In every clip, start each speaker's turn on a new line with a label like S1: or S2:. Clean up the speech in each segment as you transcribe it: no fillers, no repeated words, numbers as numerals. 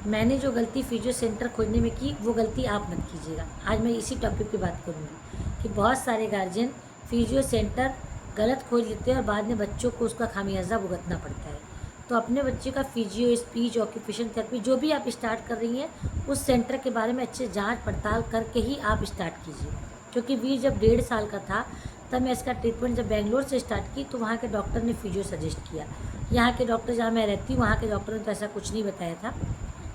S1: मैंने जो गलती फिजियो सेंटर खोजने में की वो गलती आप मत कीजिएगा। आज मैं इसी टॉपिक पे बात करूँगी कि बहुत सारे गार्जियन फिजियो सेंटर गलत खोज लेते हैं और बाद में बच्चों को उसका खामियाजा भुगतना पड़ता है। तो अपने बच्चे का फिजियो, स्पीच, ऑक्यूपेशन थेरेपी जो भी आप स्टार्ट कर रही हैं उस सेंटर के बारे में अच्छे जाँच पड़ताल करके ही आप स्टार्ट कीजिए। क्योंकि वीर जब 1.5 साल का था तब मैं इसका ट्रीटमेंट जब बेंगलोर से स्टार्ट की तो वहाँ के डॉक्टर ने फिजियो सजेस्ट किया। यहाँ के डॉक्टर जहाँ मैं रहती हूँ वहाँ के डॉक्टर ने तो ऐसा कुछ नहीं बताया था।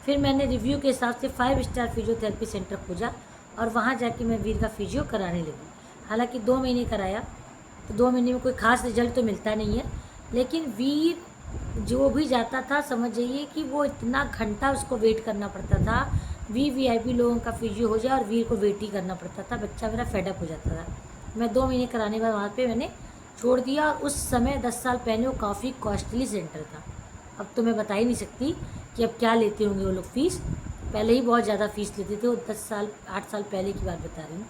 S1: फिर मैंने रिव्यू के हिसाब से 5 स्टार फिजियोथेरेपी सेंटर खोजा और वहाँ जाके मैं वीर का फिजियो कराने लगी। हालांकि 2 महीने कराया तो 2 महीने में कोई ख़ास रिजल्ट तो मिलता नहीं है, लेकिन वीर जो भी जाता था समझ जाइए कि वो इतना घंटा उसको वेट करना पड़ता था। वीआईपी लोगों का फिजियो हो जाए और वीर को वेट ही करना पड़ता था। बच्चा मेरा फेडअप हो जाता था। मैं 2 महीने कराने के बाद वहाँ पे मैंने छोड़ दिया। और उस समय 10 साल पहले वो काफ़ी कॉस्टली सेंटर था। अब तो मैं बता ही नहीं सकती कि अब क्या लेते होंगे वो लोग फ़ीस। पहले ही बहुत ज़्यादा फ़ीस लेते थे। वो 10 साल 8 साल पहले की बात बता रही हूँ।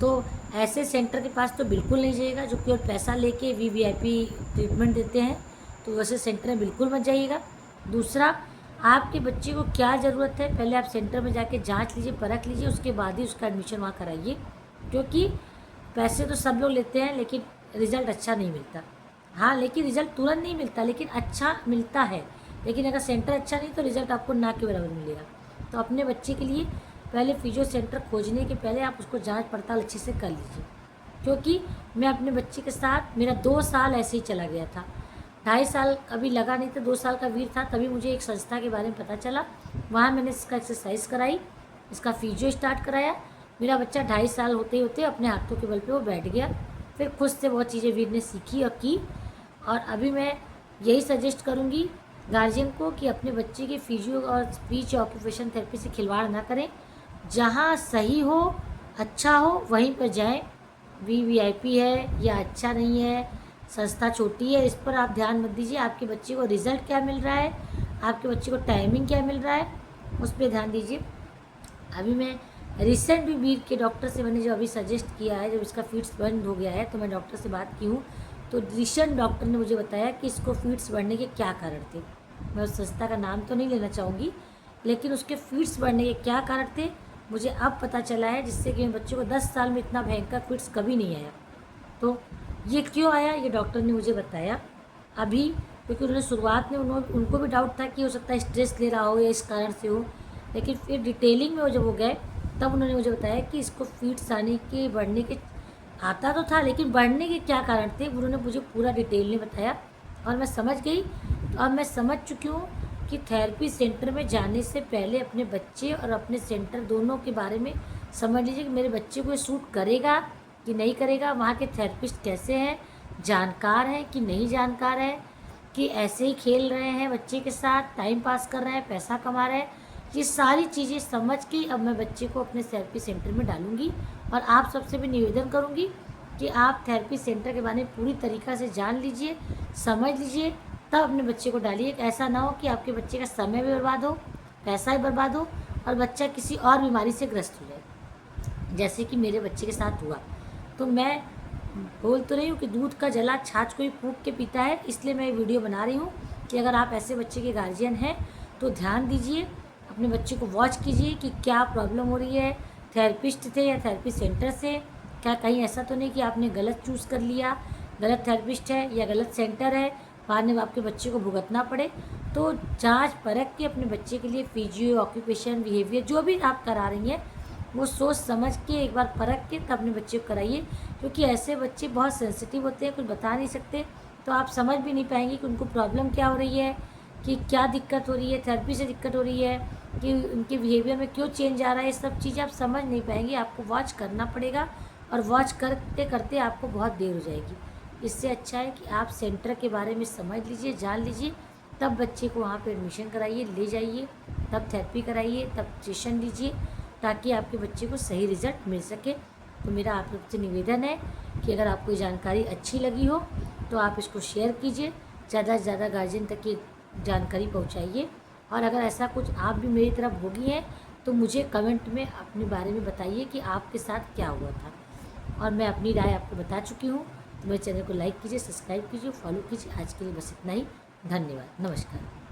S1: तो ऐसे सेंटर के पास तो बिल्कुल नहीं जाइएगा जो केवल पैसा लेके वीआईपी ट्रीटमेंट देते हैं। तो वैसे सेंटर में बिल्कुल मत जाइएगा। दूसरा, आपके बच्चे को क्या ज़रूरत है पहले आप सेंटर में जाके जांच लीजिए, परख लीजिए, उसके बाद ही उसका एडमिशन वहाँ कराइए। क्योंकि पैसे तो सब लोग लेते हैं लेकिन रिज़ल्ट अच्छा नहीं मिलता। हाँ, लेकिन रिज़ल्ट तुरंत नहीं मिलता लेकिन अच्छा मिलता है। लेकिन अगर सेंटर अच्छा नहीं तो रिज़ल्ट आपको ना के बराबर मिलेगा। तो अपने बच्चे के लिए पहले फिजियो सेंटर खोजने के पहले आप उसको जांच पड़ताल अच्छे से कर लीजिए। क्योंकि मैं अपने बच्चे के साथ मेरा 2 साल ऐसे ही चला गया था। 2.5 साल अभी लगा नहीं था, 2 साल का वीर था तभी मुझे एक संस्था के बारे में पता चला। वहाँ मैंने इसका एक्सरसाइज कराई, इसका फिजियो स्टार्ट कराया। मेरा बच्चा 2.5 साल होते होते अपने हाथों के बल पे वो बैठ गया। फिर खुद से बहुत चीज़ें वीर ने सीखी और की। और अभी मैं यही सजेस्ट करूँगी गार्जियन को कि अपने बच्चे के फिजियो और स्पीच ऑक्यूपेशन थेरेपी से खिलवाड़ ना करें। जहाँ सही हो, अच्छा हो वहीं पर जाएं। वीआईपी है या अच्छा नहीं है, संस्था छोटी है, इस पर आप ध्यान मत दीजिए। आपके बच्चे को रिज़ल्ट क्या मिल रहा है, आपके बच्चे को टाइमिंग क्या मिल रहा है, उस पर ध्यान दीजिए। अभी मैं रिसेंट भी वीर के डॉक्टर से मैंने जो अभी सजेस्ट किया है, जब इसका फीड्स बंद हो गया है तो मैं डॉक्टर से बात की हूँ। तो रिसेंट डॉक्टर ने मुझे बताया कि इसको फीड्स बढ़ने के क्या कारण थे। मैं उस संस्था का नाम तो नहीं लेना चाहूँगी, लेकिन उसके फीड्स बढ़ने के क्या कारण थे मुझे अब पता चला है, जिससे कि मेरे बच्चों को 10 साल में इतना भयंकर फीड्स कभी नहीं आया। तो ये क्यों आया ये डॉक्टर ने मुझे बताया अभी। क्योंकि उन्होंने शुरुआत में उनको भी डाउट था कि हो सकता है स्ट्रेस ले रहा हो या इस कारण से हो, लेकिन फिर डिटेलिंग में वो जब वो गए तब उन्होंने मुझे बताया कि इसको फीड्स आने के बढ़ने के आता तो था लेकिन बढ़ने के क्या कारण थे उन्होंने मुझे पूरा डिटेल में बताया और मैं समझ गई। तो अब मैं समझ चुकी हूँ कि थेरेपी सेंटर में जाने से पहले अपने बच्चे और अपने सेंटर दोनों के बारे में समझ लीजिए कि मेरे बच्चे को ये सूट करेगा कि नहीं करेगा, वहाँ के थेरेपिस्ट कैसे हैं, जानकार हैं कि नहीं जानकार है, कि ऐसे ही खेल रहे हैं बच्चे के साथ, टाइम पास कर रहे हैं, पैसा कमा रहे हैं। ये सारी चीज़ें समझ के अब मैं बच्चे को अपने थेरेपी सेंटर में डालूंगी। और आप सबसे भी निवेदन करूंगी कि आप थेरेपी सेंटर के बारे में पूरी तरीक़ा से जान लीजिए, समझ लीजिए, तब अपने बच्चे को डालिए। ऐसा ना हो कि आपके बच्चे का समय भी बर्बाद हो, पैसा भी बर्बाद हो और बच्चा किसी और बीमारी से ग्रस्त हो जाए, जैसे कि मेरे बच्चे के साथ हुआ। तो मैं बोल तो रही हूँ कि दूध का जला छाछ कोई फूंक के पीता है, इसलिए मैं ये वीडियो बना रही हूँ कि अगर आप ऐसे बच्चे के गार्जियन हैं तो ध्यान दीजिए, अपने बच्चे को वॉच कीजिए कि क्या प्रॉब्लम हो रही है, थेरेपिस्ट थे या थेरेपी सेंटर से, क्या कहीं ऐसा तो नहीं कि आपने गलत चूज़ कर लिया, गलत थेरेपिस्ट है या गलत सेंटर है, बाद में आपके बच्चे को भुगतना पड़े। तो जांच परख के अपने बच्चे के लिए फिजियो, ऑक्यूपेशन, बिहेवियर जो भी आप करा रही हैं वो सोच समझ के एक बार परख के तब अपने बच्चे को कराइए। क्योंकि ऐसे बच्चे बहुत सेंसिटिव होते हैं, कुछ बता नहीं सकते, तो आप समझ भी नहीं पाएंगे कि उनको प्रॉब्लम क्या हो रही है, कि क्या दिक्कत हो रही है, थेरेपी से दिक्कत हो रही है, कि उनके बिहेवियर में क्यों चेंज आ रहा है। ये सब चीज़ें आप समझ नहीं पाएंगे, आपको वॉच करना पड़ेगा और वॉच करते करते आपको बहुत देर हो जाएगी। इससे अच्छा है कि आप सेंटर के बारे में समझ लीजिए, जान लीजिए, तब बच्चे को वहाँ पे एडमिशन कराइए, ले जाइए, तब थेरेपी कराइए, तब सेशन लीजिए, ताकि आपके बच्चे को सही रिज़ल्ट मिल सके। तो मेरा आप लोग से निवेदन है कि अगर आपको ये जानकारी अच्छी लगी हो तो आप इसको शेयर कीजिए, ज़्यादा से ज़्यादा गार्जियन तक ये जानकारी पहुँचाइए। और अगर ऐसा कुछ आप भी मेरी तरफ भोगी हैं तो मुझे कमेंट में अपने बारे में बताइए कि आपके साथ क्या हुआ था। और मैं अपनी राय आपको बता चुकी हूँ। तो मेरे चैनल को लाइक कीजिए, सब्सक्राइब कीजिए, फॉलो कीजिए। आज के लिए बस इतना ही। धन्यवाद, नमस्कार।